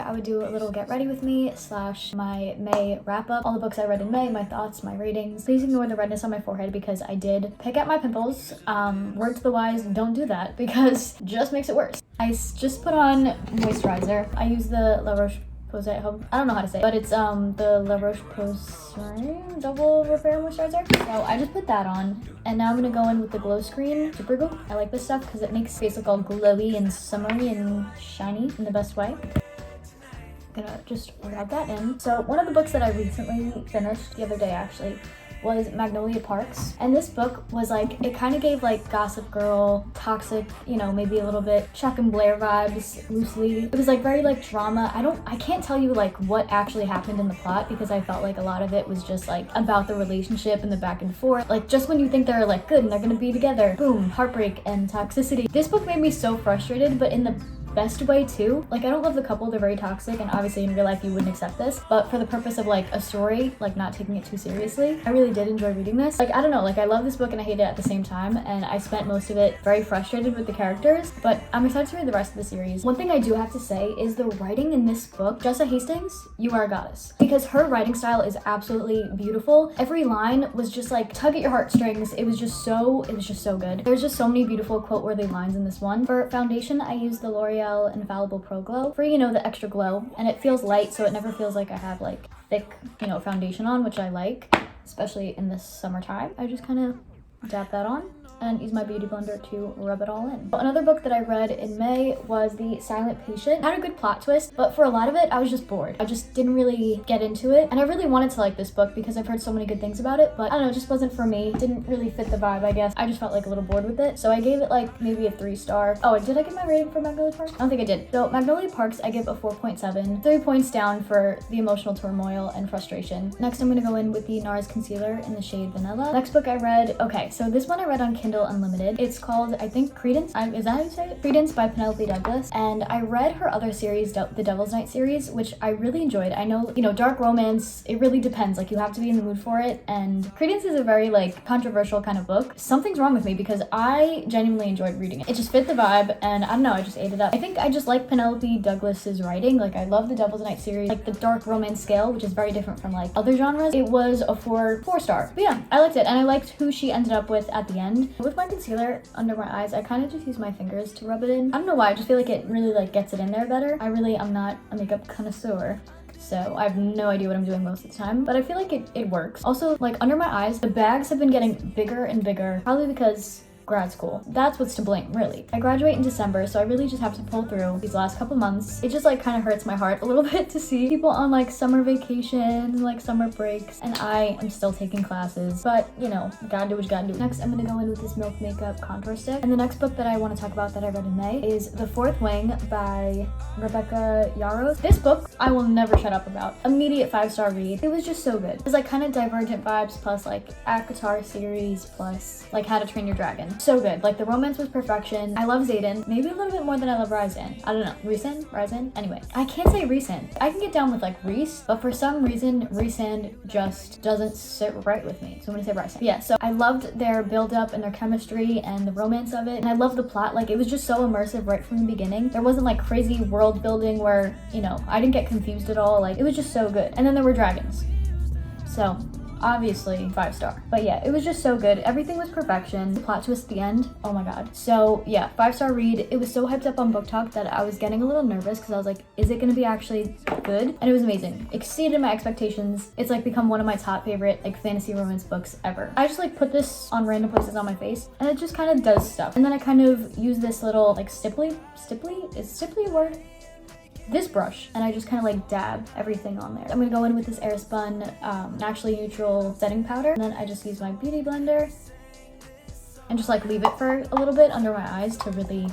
I would do a little get ready with me / my May wrap up. All the books I read in May, my thoughts, my ratings. Please ignore the redness on my forehead because I did pick at my pimples. Word to the wise, don't do that because it just makes it worse. I just put on moisturizer. I use the La Roche-Posay, I don't know how to say it, but it's the La Roche-Posay double repair moisturizer. So I just put that on, and now I'm gonna go in with the Glow Screen Super Glue. I like this stuff because it makes face look all glowy and summery and shiny in the best way. Gonna just rub that in. So one of the books that I recently finished the other day actually was Magnolia Parks, and this book was like, it kind of gave like Gossip Girl, toxic, you know, maybe a little bit Chuck and Blair vibes loosely. It was like very like drama. I can't tell you like what actually happened in the plot because I felt like a lot of it was just like about the relationship and the back and forth. Like just when you think they're like good and they're gonna be together, boom, heartbreak and toxicity. This book made me so frustrated, but in the best way too. Like I don't love the couple, they're very toxic, and obviously in real life you wouldn't accept this, but for the purpose of like a story, like not taking it too seriously, I really did enjoy reading this. Like I don't know, like I love this book and I hate it at the same time, and I spent most of it very frustrated with the characters, but I'm excited to read the rest of the series. One thing I do have to say is the writing in this book. Jessa Hastings, you are a goddess, because her writing style is absolutely beautiful. Every line was just like tug at your heartstrings. It was just so good. There's just so many beautiful quote-worthy lines in this one. For foundation, I use the L'Oreal Infallible Pro Glow for, you know, the extra glow, and it feels light, so it never feels like I have like thick, you know, foundation on, which I like, especially in the summertime. I just kind of dab that on and use my beauty blender to rub it all in. Another book that I read in May was The Silent Patient. It had a good plot twist, but for a lot of it I was just bored. I just didn't really get into it, and I really wanted to like this book because I've heard so many good things about it, but I don't know, it just wasn't for me. It didn't really fit the vibe, I guess. I just felt like a little bored with it, so I gave it like maybe a 3-star. Oh, did I get my rating for Magnolia Parks? I don't think I did. So Magnolia Parks I give a 4.7, 3 points down for the emotional turmoil and frustration. Next I'm gonna go in with the NARS concealer in the shade Vanilla. Next book I read, okay, so this one I read on Kindle Unlimited. It's called, I think, Credence. Is that how you say it? Credence by Penelope Douglas. And I read her other series, the Devil's Night series, which I really enjoyed. I know, you know, dark romance, it really depends. Like, you have to be in the mood for it. And Credence is a very, like, controversial kind of book. Something's wrong with me because I genuinely enjoyed reading it. It just fit the vibe, and I don't know, I just ate it up. I think I just like Penelope Douglas's writing. Like, I love the Devil's Night series, like the dark romance scale, which is very different from, like, other genres. It was a 4-star. But yeah, I liked it, and I liked who she ended up with at the end. With my concealer under my eyes, I kind of just use my fingers to rub it in. I don't know why, I just feel like it really like gets it in there better. I'm not a makeup connoisseur, so I have no idea what I'm doing most of the time, but I feel like it works. Also, like under my eyes, the bags have been getting bigger and bigger, probably because grad school. That's what's to blame, really. I graduate in December, so I really just have to pull through these last couple months. It just like kind of hurts my heart a little bit to see people on like summer vacations, like summer breaks, and I am still taking classes, but you know, gotta do what you gotta do. Next, I'm gonna go in with this Milk Makeup contour stick. And the next book that I want to talk about that I read in May is The Fourth Wing by Rebecca Yarros. This book I will never shut up about. Immediate 5-star read. It was just so good. It was like kind of Divergent vibes plus like ACOTAR series plus like How to Train Your Dragon. So good. Like the romance was perfection. I love Xaden, maybe a little bit more than I love Ryzen. I don't know. Ryzen? Anyway, I can't say Rhysand. I can get down with like Rhys, but for some reason Rhysand just doesn't sit right with me. So I'm gonna say Ryzen. Yeah, so I loved their build-up and their chemistry and the romance of it, and I love the plot. Like it was just so immersive right from the beginning. There wasn't like crazy world building where, you know, I didn't get confused at all. Like it was just so good. And then there were dragons. So obviously 5-star, but yeah, it was just so good. Everything was perfection. The plot twist at the end, oh my god. So yeah, 5-star read. It was so hyped up on Book Talk that I was getting a little nervous because I was like, is it gonna be actually good? And it was amazing. Exceeded my expectations. It's like become one of my top favorite like fantasy romance books ever. I just like put this on random places on my face and it just kind of does stuff. And then I kind of use this little like stipply? Is stipply a word? This brush, and I just kind of like dab everything on there. I'm gonna go in with this Airspun naturally neutral setting powder, and then I just use my beauty blender and just like leave it for a little bit under my eyes to really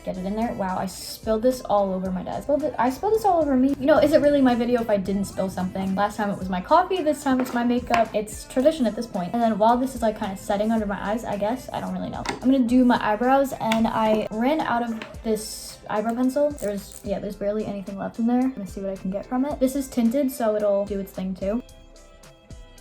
get it in there. Wow, I spilled this all over my desk. I spilled this all over me. You know, is it really my video if I didn't spill something? Last time it was my coffee, this time it's my makeup. It's tradition at this point. And then while this is like kind of setting under my eyes, I guess, I don't really know. I'm gonna do my eyebrows, and I ran out of this eyebrow pencil. There's barely anything left in there. I'm gonna see what I can get from it. This is tinted, so it'll do its thing too.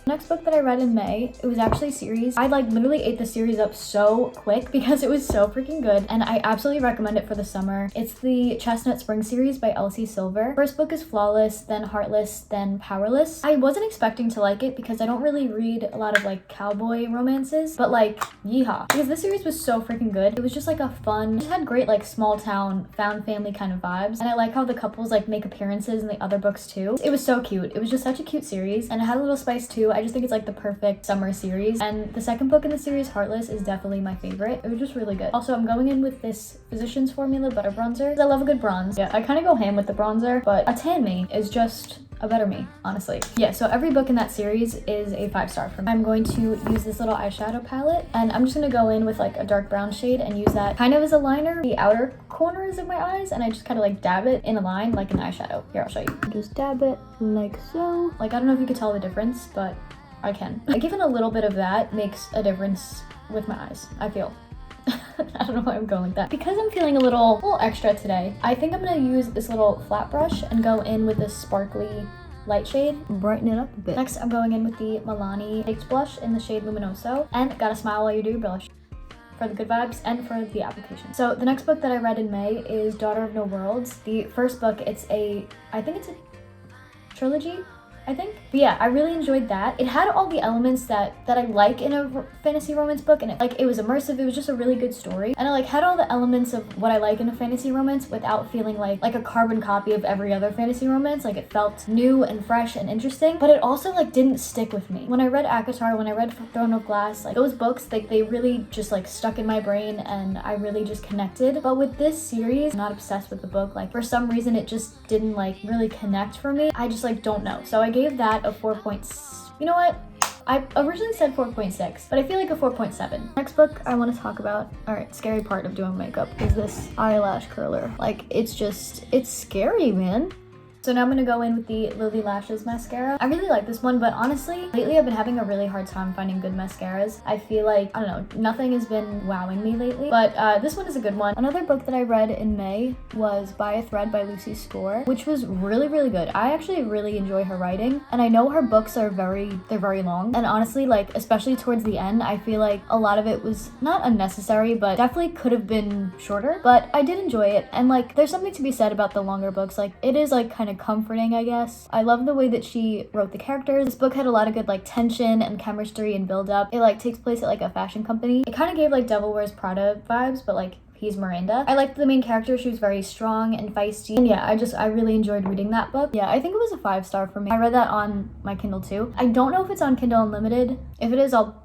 Next book that I read in May, it was actually a series. I like literally ate the series up so quick because it was so freaking good, and I absolutely recommend it for the summer. It's the Chestnut Spring series by Elsie Silver. First book is Flawless, then Heartless, then Powerless. I wasn't expecting to like it because I don't really read a lot of like cowboy romances, but like yeehaw, because this series was so freaking good. It was just like a fun, it just had great like small town found family kind of vibes, and I like how the couples like make appearances in the other books too. It was so cute. It was just such a cute series, and it had a little spice too. I just think it's like the perfect summer series. And the second book in the series, Heartless, is definitely my favorite. It was just really good. Also, I'm going in with this Physicians Formula butter bronzer because I love a good bronze. Yeah, I kind of go ham with the bronzer, but a tan me is just a better me, honestly. Yeah, so every book in that series is a 5-star for me. I'm going to use this little eyeshadow palette, and I'm just gonna go in with like a dark brown shade and use that kind of as a liner, the outer corners of my eyes, and I just kind of like dab it in a line like an eyeshadow. Here, I'll show you. Just dab it like so. Like, I don't know if you could tell the difference, but I can. Like, even a little bit of that makes a difference with my eyes, I feel. I don't know why I'm going like that. Because I'm feeling a little extra today, I think I'm gonna use this little flat brush and go in with this sparkly light shade, brighten it up a bit. Next, I'm going in with the Milani Baked Blush in the shade Luminoso, and gotta smile while you do your blush for the good vibes and for the application. So the next book that I read in May is Daughter of No Worlds. The first book, I think it's a trilogy, I think. But yeah, I really enjoyed that. It had all the elements that I like in a fantasy romance book, and it was immersive. It was just a really good story, and I had all the elements of what I like in a fantasy romance without feeling like a carbon copy of every other fantasy romance. Like, it felt new and fresh and interesting, but it also didn't stick with me. When I read ACOTAR, when I read Throne of Glass, those books, they really just stuck in my brain, and I really just connected. But with this series, I'm not obsessed with the book. For some reason, it just didn't really connect for me. I just don't know. So I gave that a 4 points. You know what? I originally said 4.6, but I feel like a 4.7. Next book I want to talk about, alright, scary part of doing makeup, is this eyelash curler. It's scary, man. So now I'm gonna go in with the Lily Lashes mascara. I really like this one, but honestly, lately I've been having a really hard time finding good mascaras. I feel like, I don't know, nothing has been wowing me lately, but this one is a good one. Another book that I read in May was By a Thread by Lucy Score, which was really, really good. I actually really enjoy her writing, and I know her books are very long, and honestly, especially towards the end, I feel like a lot of it was not unnecessary, but definitely could have been shorter, but I did enjoy it, and there's something to be said about the longer books. It is kind of comforting, I guess. I love the way that she wrote the characters. This book had a lot of good tension and chemistry and build up. It takes place at a fashion company. It kind of gave Devil Wears Prada vibes, but he's Miranda. I liked the main character. She was very strong and feisty. And yeah, I really enjoyed reading that book. Yeah, I think it was a 5-star for me. I read that on my Kindle too. I don't know if it's on Kindle Unlimited. If it is, I'll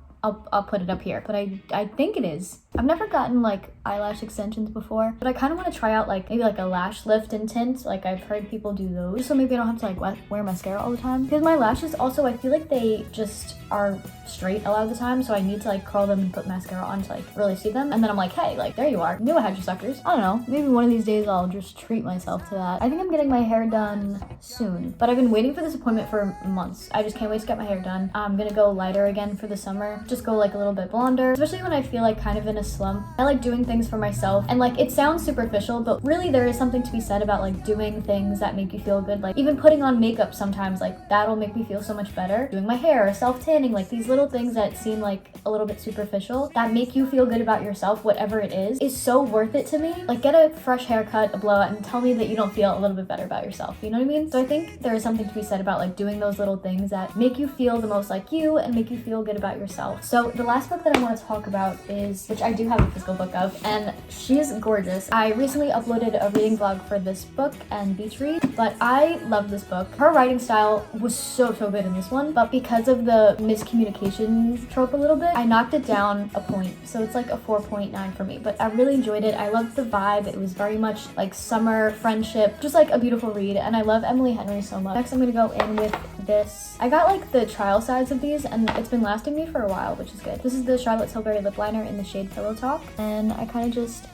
put it up here, but I think it is. I've never gotten eyelash extensions before, but I kind of want to try out maybe a lash lift and tint. I've heard people do those, so maybe I don't have to wear mascara all the time, because my lashes also, I feel like they just are straight a lot of the time, so I need to curl them and put mascara on to really see them, and then I'm hey, there you are, knew I had your suckers. I don't know, maybe one of these days I'll just treat myself to that. I think I'm getting my hair done soon, but I've been waiting for this appointment for months. I just can't wait to get my hair done. I'm gonna go lighter again for the summer, just go a little bit blonder, especially when I feel kind of in a slump. I like doing things for myself, and it sounds superficial, but really there is something to be said about doing things that make you feel good. Even putting on makeup sometimes, that'll make me feel so much better. Doing my hair, self-tanning, these little things that seem a little bit superficial that make you feel good about yourself, whatever it is so worth it to me. Get a fresh haircut, a blowout, and tell me that you don't feel a little bit better about yourself. You know what I mean? So I think there is something to be said about doing those little things that make you feel the most like you and make you feel good about yourself. So the last book that I want to talk about is, which I do have a physical book of, and she's gorgeous. I recently uploaded a reading vlog for this book and beach read, but I love this book. Her writing style was so good in this one, but because of the miscommunication trope a little bit, I knocked it down a point, so it's a 4.9 for me, but I really enjoyed it. I loved the vibe. It was very much summer friendship, just a beautiful read, and I love Emily Henry so much. Next, I'm gonna go in with this. I got the trial size of these, and it's been lasting me for a while, which is good. This is the Charlotte Tilbury lip liner in the shade Pillow Talk, and I kind of just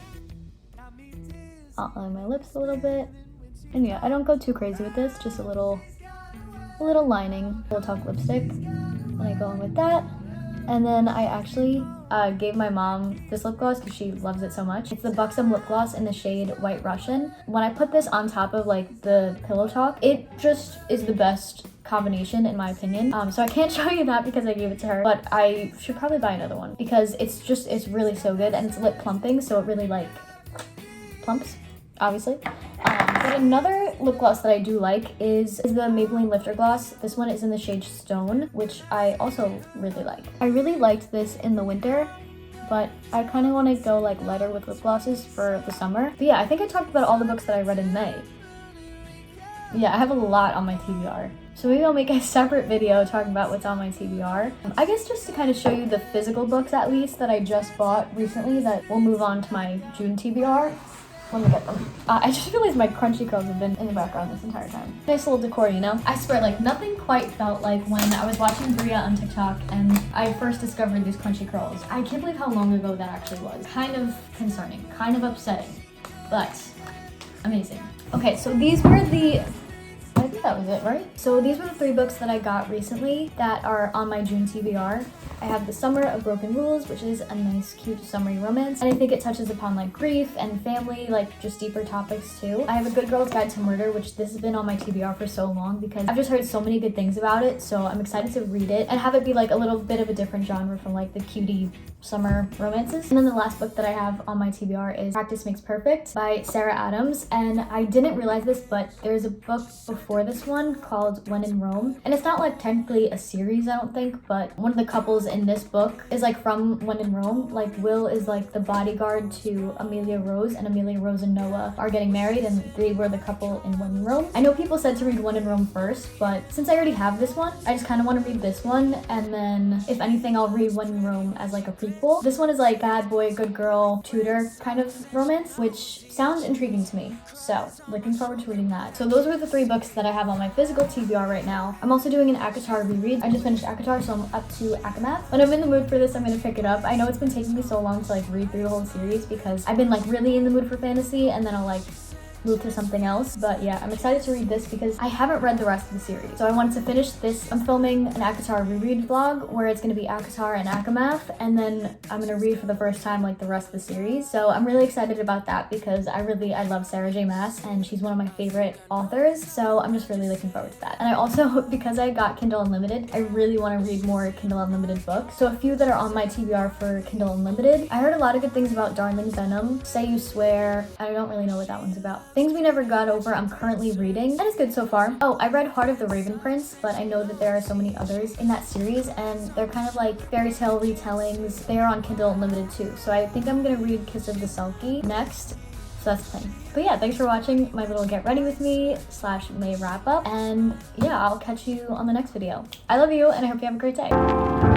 outline my lips a little bit. And yeah, I don't go too crazy with this, just a little lining. Pillow Talk lipstick, and I go in with that. And then I actually gave my mom this lip gloss because she loves it so much. It's the Buxom lip gloss in the shade White Russian. When I put this on top of the Pillow Talk, it just is the best combination in my opinion. So I can't show you that because I gave it to her, but I should probably buy another one because it's really so good, and it's lip plumping, so it really like plumps, obviously. But another lip gloss that I do like is the Maybelline Lifter Gloss. This one is in the shade Stone, which I also really like. I really liked this in the winter, but I kind of want to go like lighter with lip glosses for the summer. But yeah, I think I talked about all the books that I read in May. Yeah, I have a lot on my TBR. So maybe I'll make a separate video talking about what's on my TBR. I guess just to kind of show you the physical books at least that I just bought recently that will move on to my June TBR. Let me get them. I just realized my crunchy curls have been in the background this entire time. Nice little decor, you know? I swear, like, nothing quite felt like when I was watching Bria on TikTok and I first discovered these crunchy curls. I can't believe how long ago that actually was. Kind of concerning, kind of upsetting, but amazing. Okay, so these were the... I think that was it, right? So these were the 3 books that I got recently that are on my June TBR. I have The Summer of Broken Rules, which is a nice, cute, summery romance. And I think it touches upon like grief and family, like just deeper topics too. I have A Good Girl's Guide to Murder, which this has been on my TBR for so long because I've just heard so many good things about it. So I'm excited to read it and have it be like a little bit of a different genre from like the cutie summer romances. And then the last book that I have on my TBR is Practice Makes Perfect by Sarah Adams. And I didn't realize this, but there's a book before this one called When in Rome. And it's not like technically a series, I don't think, but one of the couples in this book is like from When in Rome. Like Will is like the bodyguard to Amelia Rose, and Amelia Rose and Noah are getting married, and they were the couple in When in Rome. I know people said to read When in Rome first, but since I already have this one, I just kind of want to read this one, and then if anything, I'll read When in Rome as like a prequel. This one is like bad boy, good girl, tutor kind of romance, which sounds intriguing to me. So looking forward to reading that. So those were the 3 books that I have on my physical TBR right now. I'm also doing an ACOTAR reread. I just finished ACOTAR, so I'm up to ACOMAF. When I'm in the mood for this, I'm gonna pick it up. I know it's been taking me so long to like read through the whole series because I've been like really in the mood for fantasy, and then I'll like move to something else. But yeah, I'm excited to read this because I haven't read the rest of the series. So I wanted to finish this. I'm filming an ACOTAR reread vlog where it's going to be ACOTAR and ACOMAF, and then I'm going to read for the first time like the rest of the series. So I'm really excited about that because I love Sarah J Maas, and she's one of my favorite authors. So I'm just really looking forward to that. And I also, because I got Kindle Unlimited, I really want to read more Kindle Unlimited books. So a few that are on my TBR for Kindle Unlimited. I heard a lot of good things about Darling Venom, Say You Swear. I don't really know what that one's about. Things We Never Got Over, I'm currently reading. That is good so far. Oh, I read Heart of the Raven Prince, but I know that there are so many others in that series, and they're kind of like fairy tale retellings. They are on Kindle Unlimited too. So I think I'm gonna read Kiss of the Selkie next. So that's the thing. But yeah, thanks for watching my little get ready with me / May wrap up. And yeah, I'll catch you on the next video. I love you, and I hope you have a great day.